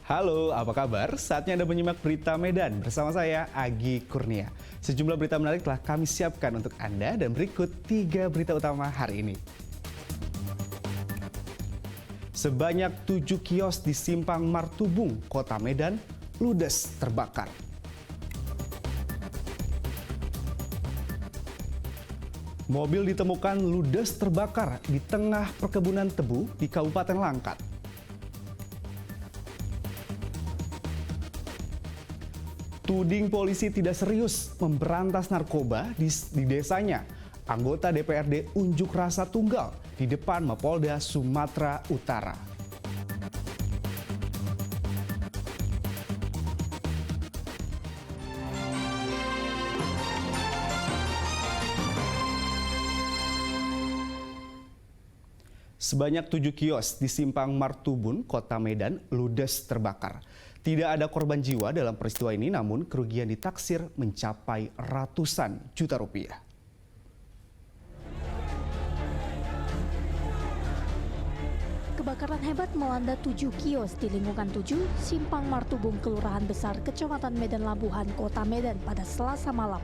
Halo, apa kabar? Saatnya Anda menyimak berita Medan bersama saya, Agi Kurnia. Sejumlah berita menarik telah kami siapkan untuk Anda dan berikut 3 berita utama hari ini. Sebanyak 7 kios di Simpang Martubung, Kota Medan, ludes terbakar. Mobil ditemukan ludes terbakar di tengah perkebunan tebu di Kabupaten Langkat. Tuding polisi tidak serius memberantas narkoba di desanya. Anggota DPRD unjuk rasa tunggal di depan Mapolda Sumatera Utara. Sebanyak 7 kios di Simpang Martubun, Kota Medan, ludes terbakar. Tidak ada korban jiwa dalam peristiwa ini, namun kerugian ditaksir mencapai ratusan juta rupiah. Kebakaran hebat melanda 7 kios di lingkungan 7, Simpang Martubung, Kelurahan Besar, Kecamatan Medan Labuhan, Kota Medan pada Selasa malam.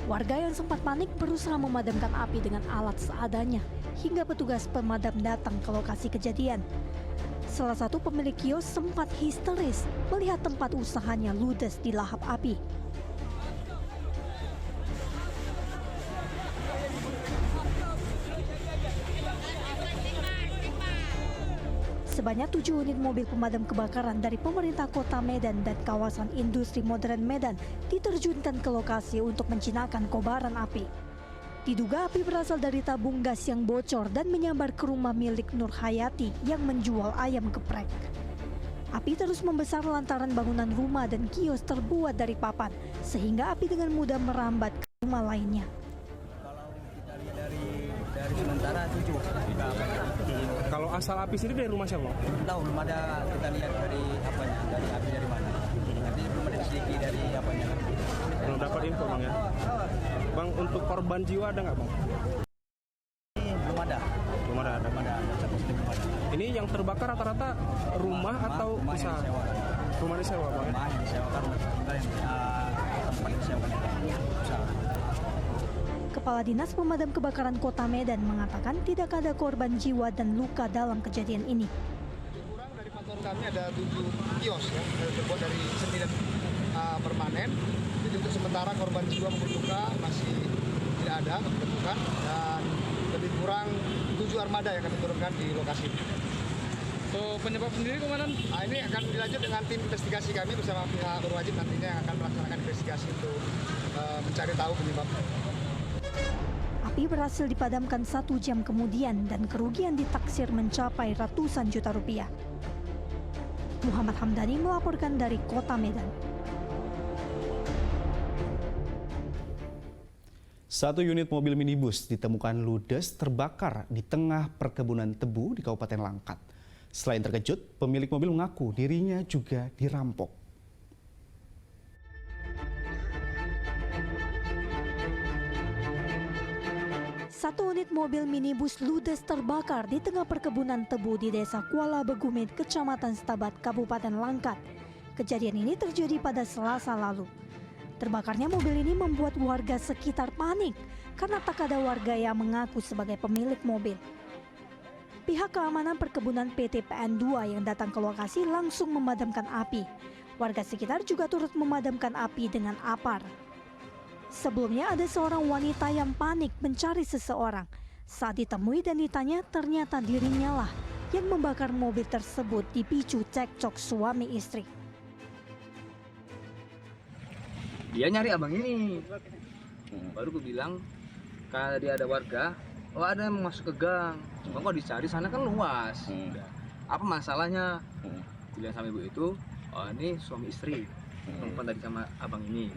Warga yang sempat panik berusaha memadamkan api dengan alat seadanya hingga petugas pemadam datang ke lokasi kejadian. Salah satu pemilik kios sempat histeris melihat tempat usahanya ludes dilahap api. Sebanyak 7 unit mobil pemadam kebakaran dari pemerintah Kota Medan dan kawasan industri modern Medan diterjunkan ke lokasi untuk menjinakkan kobaran api. Diduga api berasal dari tabung gas yang bocor dan menyambar ke rumah milik Nur Hayati yang menjual ayam geprek. Api terus membesar lantaran bangunan rumah dan kios terbuat dari papan, sehingga api dengan mudah merambat ke rumah lainnya. Kalau kita lihat dari sementara 7. Kalau asal api sendiri dari rumah siapa? Tahu belum ada kita lihat dari apanya, dari api dari mana. Nanti belum ada sedikit dari apanya. Belum dapat info bang ya. Bang, untuk korban jiwa ada nggak bang? Ini belum ada. Belum ada. Belum ada. Belum ada. Ini yang terbakar rata-rata rumah atau rumah yang usaha? disewakan. Rumah disewa bang. Rumah yang disewakan, tinggal yang tempat yang disewakan usaha. Kepala Dinas Pemadam Kebakaran Kota Medan mengatakan tidak ada korban jiwa dan luka dalam kejadian ini. Kurang dari pantauan kami ada 7 kios ya, terbuat dari 9 permanen. Jadi untuk sementara korban jiwa maupun luka masih tidak ada ditemukan, dan lebih kurang 7 armada yang kami turunkan di lokasi. So, penyebab sendiri komandan? Ini akan dilanjut dengan tim investigasi kami bersama pihak berwajib nantinya yang akan melaksanakan investigasi untuk mencari tahu penyebabnya. Api berhasil dipadamkan 1 jam kemudian dan kerugian ditaksir mencapai ratusan juta rupiah. Muhammad Hamdani melaporkan dari Kota Medan. Satu unit mobil minibus ditemukan ludes terbakar di tengah perkebunan tebu di Kabupaten Langkat. Selain terkejut, pemilik mobil mengaku dirinya juga dirampok. Satu unit mobil minibus ludes terbakar di tengah perkebunan tebu di Desa Kuala Begumit, Kecamatan Setabat, Kabupaten Langkat. Kejadian ini terjadi pada Selasa lalu. Terbakarnya mobil ini membuat warga sekitar panik karena tak ada warga yang mengaku sebagai pemilik mobil. Pihak keamanan perkebunan PT PN2 yang datang ke lokasi langsung memadamkan api. Warga sekitar juga turut memadamkan api dengan apar. Sebelumnya ada seorang wanita yang panik mencari seseorang. Saat ditemui dan ditanya, ternyata dirinya lah yang membakar mobil tersebut dipicu cekcok suami istri. Dia nyari abang ini, baru gue bilang kalau dia ada warga, oh ada yang masuk ke gang, cuma kok dicari sana kan luas. Apa masalahnya? Bilang sama ibu itu, oh ini suami istri, perempuan tadi sama abang ini.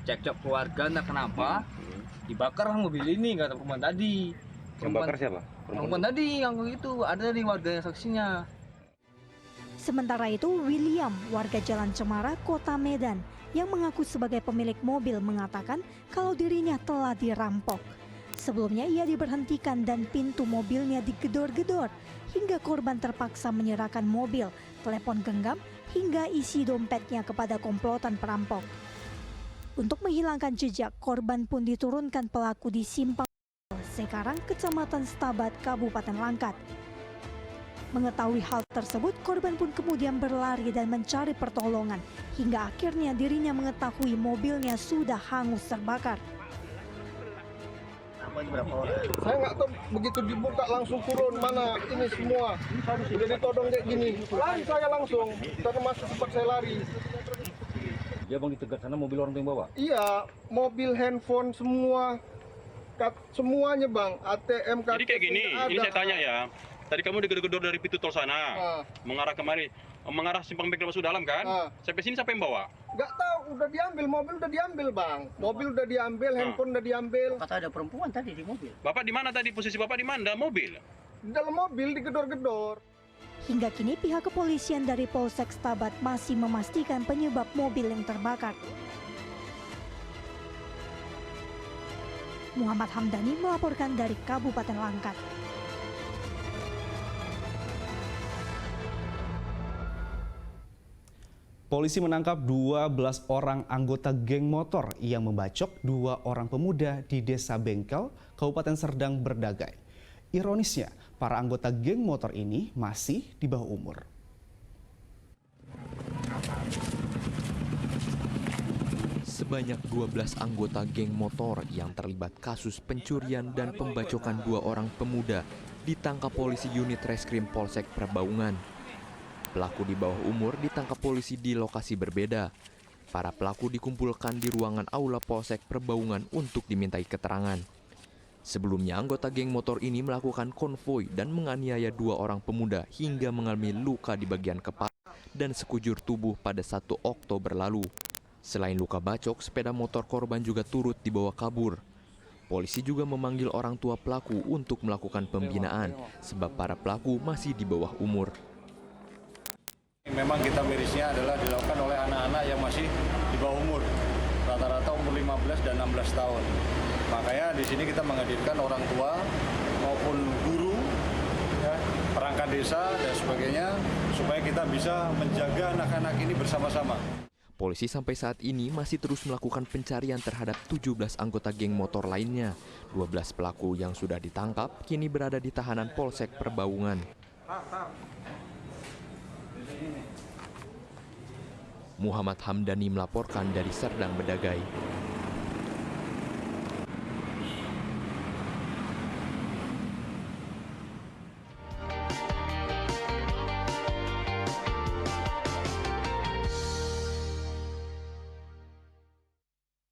Cekcok keluarga entah kenapa, dibakar mobil ini kata perempuan tadi. Yang bakar siapa? Perempuan tadi yang itu ada di warga yang saksinya. Sementara itu, William, warga Jalan Cemara, Kota Medan, yang mengaku sebagai pemilik mobil mengatakan kalau dirinya telah dirampok. Sebelumnya ia diberhentikan dan pintu mobilnya digedor-gedor hingga korban terpaksa menyerahkan mobil, telepon genggam, hingga isi dompetnya kepada komplotan perampok. Untuk menghilangkan jejak, korban pun diturunkan pelaku di Simpang Sekarang, Kecamatan Stabat, Kabupaten Langkat. Mengetahui hal tersebut, korban pun kemudian berlari dan mencari pertolongan, hingga akhirnya dirinya mengetahui mobilnya sudah hangus terbakar. Saya nggak tahu, begitu dibuka langsung turun, mana ini semua sudah ditodong kayak gini. Lari saya langsung, karena masih sempat saya lari. Dia bang ditegar sana mobil orang yang bawa? Iya, mobil, handphone, semua. Semuanya bang, ATM, KTP. Jadi kayak gini, ini saya tanya ya. Tadi kamu digedor-gedor dari pintu tol sana, mengarah kemari, mengarah simpang bengkel masuk dalam kan? Sampai sini siapa yang bawa? Nggak tahu, udah diambil, mobil udah diambil bang. Mobil udah diambil, handphone udah diambil. Kata ada perempuan tadi di mobil. Bapak di mana tadi? Posisi Bapak di mana? Mobil? Di dalam mobil digedor-gedor. Hingga kini pihak kepolisian dari Polsek Stabat masih memastikan penyebab mobil yang terbakar. Muhammad Hamdani melaporkan dari Kabupaten Langkat. Polisi menangkap 12 orang anggota geng motor yang membacok 2 orang pemuda di Desa Bengkel, Kabupaten Serdang Berdagai. Ironisnya, para anggota geng motor ini masih di bawah umur. Sebanyak 12 anggota geng motor yang terlibat kasus pencurian dan pembacokan 2 orang pemuda ditangkap polisi unit reskrim Polsek Perbaungan. Pelaku di bawah umur ditangkap polisi di lokasi berbeda. Para pelaku dikumpulkan di ruangan aula Polsek Perbaungan untuk dimintai keterangan. Sebelumnya, anggota geng motor ini melakukan konvoi dan menganiaya 2 orang pemuda hingga mengalami luka di bagian kepala dan sekujur tubuh pada 1 Oktober lalu. Selain luka bacok, sepeda motor korban juga turut dibawa kabur. Polisi juga memanggil orang tua pelaku untuk melakukan pembinaan, sebab para pelaku masih di bawah umur. Memang kita mirisnya adalah dilakukan oleh anak-anak yang masih di bawah umur, rata-rata umur 15 dan 16 tahun. Makanya di sini kita menghadirkan orang tua maupun guru, ya, perangkat desa dan sebagainya, supaya kita bisa menjaga anak-anak ini bersama-sama. Polisi sampai saat ini masih terus melakukan pencarian terhadap 17 anggota geng motor lainnya. 12 pelaku yang sudah ditangkap kini berada di tahanan Polsek Perbaungan. Muhammad Hamdani melaporkan dari Serdang Bedagai.